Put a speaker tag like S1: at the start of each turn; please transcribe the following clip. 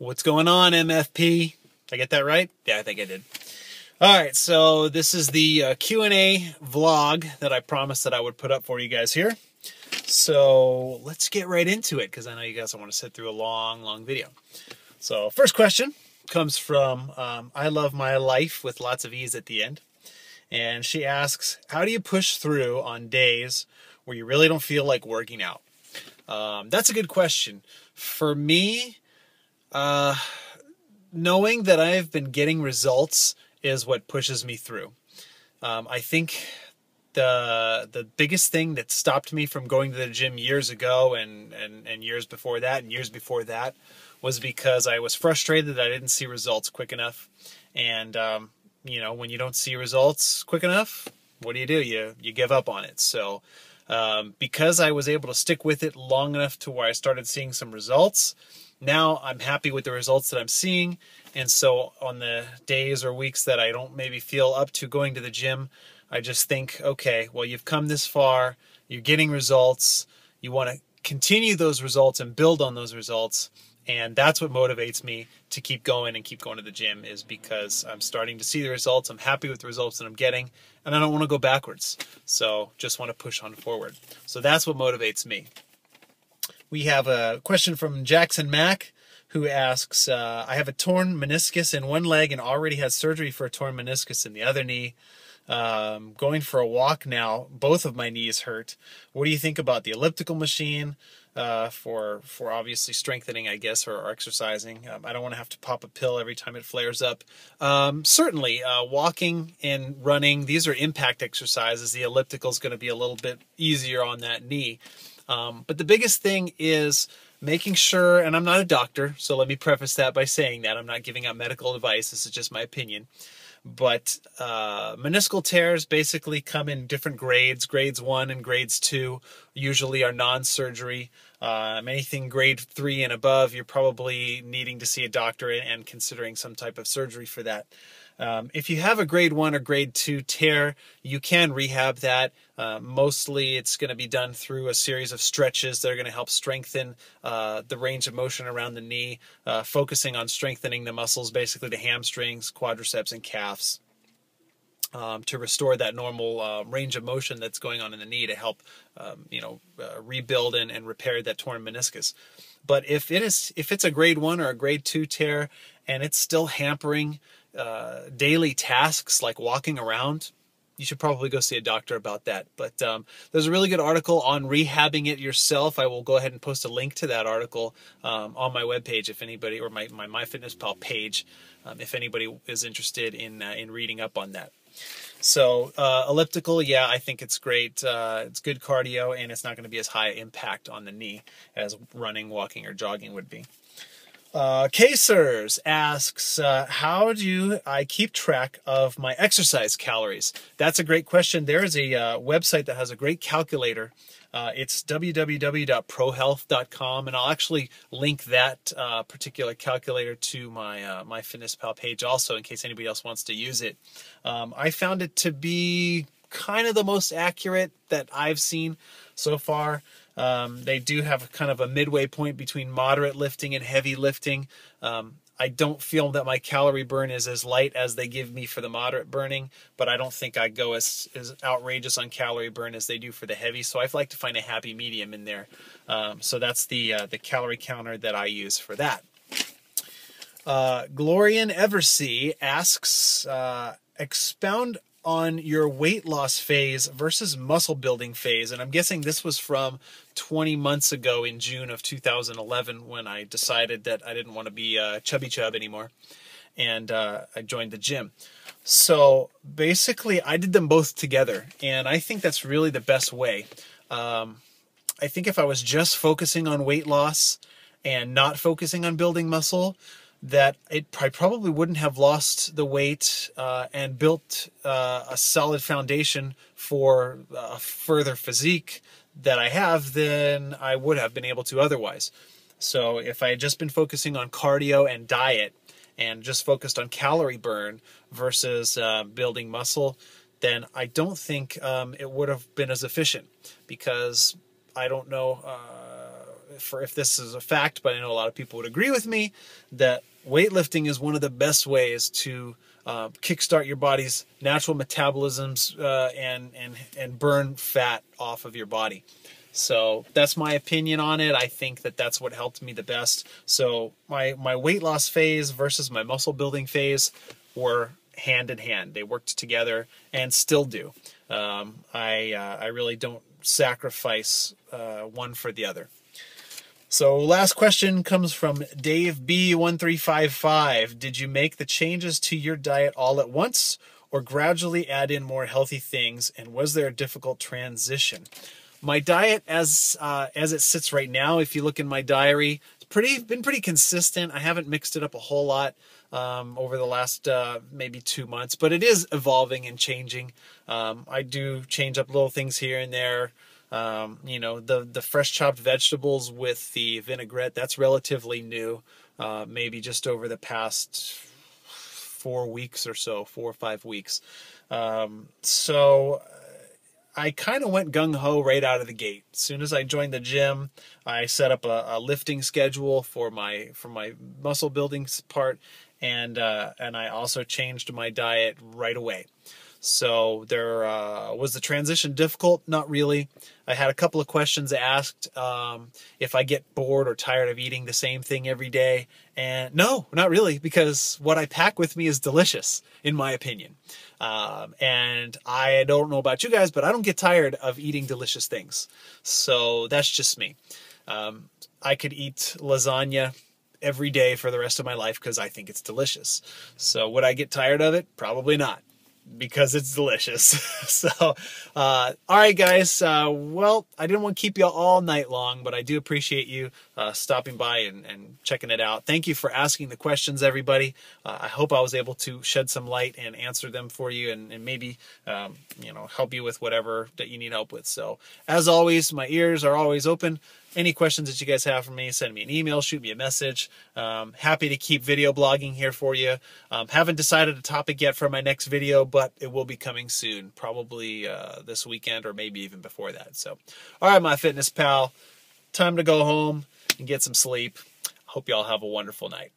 S1: What's going on, MFP? Did I get that right? Yeah, I think I did. All right, so this is the Q&A vlog that I promised that I would put up for you guys here. So let's get right into it, because I know you guys don't want to sit through a long video. So first question comes from I Love My Life with lots of E's at the end. And she asks, how do you push through on days where you really don't feel like working out? That's a good question. For me, knowing that I've been getting results is what pushes me through. I think the biggest thing that stopped me from going to the gym years ago and years before that and years before that was because I was frustrated that I didn't see results quick enough. And, you know, when you don't see results quick enough, what do? You give up on it. So because I was able to stick with it long enough to where I started seeing some results, now I'm happy with the results that I'm seeing. And so on the days or weeks that I don't maybe feel up to going to the gym, I just think, okay, well, you've come this far, you're getting results, you want to continue those results and build on those results. And that's what motivates me to keep going and keep going to the gym, is because I'm starting to see the results, I'm happy with the results that I'm getting, and I don't want to go backwards. So just want to push on forward. So that's what motivates me. We have a question from Jackson Mack, who asks, I have a torn meniscus in one leg and already had surgery for a torn meniscus in the other knee. Going for a walk now, both of my knees hurt. What do you think about the elliptical machine for obviously strengthening, I guess, or exercising? I don't want to have to pop a pill every time it flares up. Certainly, walking and running, these are impact exercises. The elliptical is going to be a little bit easier on that knee. But the biggest thing is making sure, and I'm not a doctor, so let me preface that by saying that I'm not giving out medical advice. This is just my opinion. But meniscal tears basically come in different grades. Grades 1 and grades 2 usually are non-surgery. Anything grade 3 and above, you're probably needing to see a doctor and considering some type of surgery for that. If you have a grade 1 or grade 2 tear, you can rehab that. Mostly it's going to be done through a series of stretches that are going to help strengthen the range of motion around the knee, focusing on strengthening the muscles, basically the hamstrings, quadriceps, and calves, to restore that normal range of motion that's going on in the knee to help rebuild and repair that torn meniscus. But if it's a grade 1 or a grade 2 tear and it's still hampering daily tasks like walking around, you should probably go see a doctor about that. But there's a really good article on rehabbing it yourself. I will go ahead and post a link to that article on my webpage if anybody, or my MyFitnessPal page, if anybody is interested in reading up on that. So elliptical, yeah, I think it's great. It's good cardio, and it's not going to be as high impact on the knee as running, walking, or jogging would be. Kacers asks, how do I keep track of my exercise calories? That's a great question. There is a website that has a great calculator. It's www.prohealth.com, and I'll actually link that particular calculator to my MyFitnessPal page also, in case anybody else wants to use it. I found it to be kind of the most accurate that I've seen so far. They do have kind of a midway point between moderate lifting and heavy lifting. I don't feel that my calorie burn is as light as they give me for the moderate burning, but I don't think I go as outrageous on calorie burn as they do for the heavy. So I like to find a happy medium in there. So that's the calorie counter that I use for that. Glorian Eversea asks, expound on your weight loss phase versus muscle building phase. And I'm guessing this was from 20 months ago in June of 2011 when I decided that I didn't want to be chubby chub anymore. And I joined the gym. So basically I did them both together. And I think that's really the best way. I think if I was just focusing on weight loss and not focusing on building muscle, that I probably wouldn't have lost the weight and built a solid foundation for a further physique that I have than I would have been able to otherwise. So if I had just been focusing on cardio and diet and just focused on calorie burn versus building muscle, then I don't think it would have been as efficient, because I don't know for if this is a fact, but I know a lot of people would agree with me, that weightlifting is one of the best ways to kickstart your body's natural metabolisms and burn fat off of your body. So that's my opinion on it. I think that that's what helped me the best. So my weight loss phase versus my muscle building phase were hand in hand. They worked together and still do. I really don't sacrifice one for the other. So last question comes from Dave B1355. Did you make the changes to your diet all at once or gradually add in more healthy things? And was there a difficult transition? My diet as it sits right now, if you look in my diary, it's been pretty consistent. I haven't mixed it up a whole lot over the last maybe 2 months, but it is evolving and changing. I do change up little things here and there. The fresh chopped vegetables with the vinaigrette, that's relatively new, maybe just over the past 4 weeks or so, 4 or 5 weeks. So I kind of went gung-ho right out of the gate. As soon as I joined the gym, I set up a lifting schedule for my muscle building part, and I also changed my diet right away. So there was the transition difficult? Not really. I had a couple of questions asked if I get bored or tired of eating the same thing every day. And no, not really, because what I pack with me is delicious, in my opinion. And I don't know about you guys, but I don't get tired of eating delicious things. So that's just me. I could eat lasagna every day for the rest of my life because I think it's delicious. So would I get tired of it? Probably not, because it's delicious. So, all right, guys. Well, I didn't want to keep you all night long, but I do appreciate you stopping by and checking it out. Thank you for asking the questions, everybody. I hope I was able to shed some light and answer them for you, and maybe help you with whatever that you need help with. So, as always, my ears are always open. Any questions that you guys have for me, send me an email, shoot me a message. Happy to keep video blogging here for you. Haven't decided a topic yet for my next video, but it will be coming soon, probably this weekend or maybe even before that. So, all right, my fitness pal, time to go home and get some sleep. Hope you all have a wonderful night.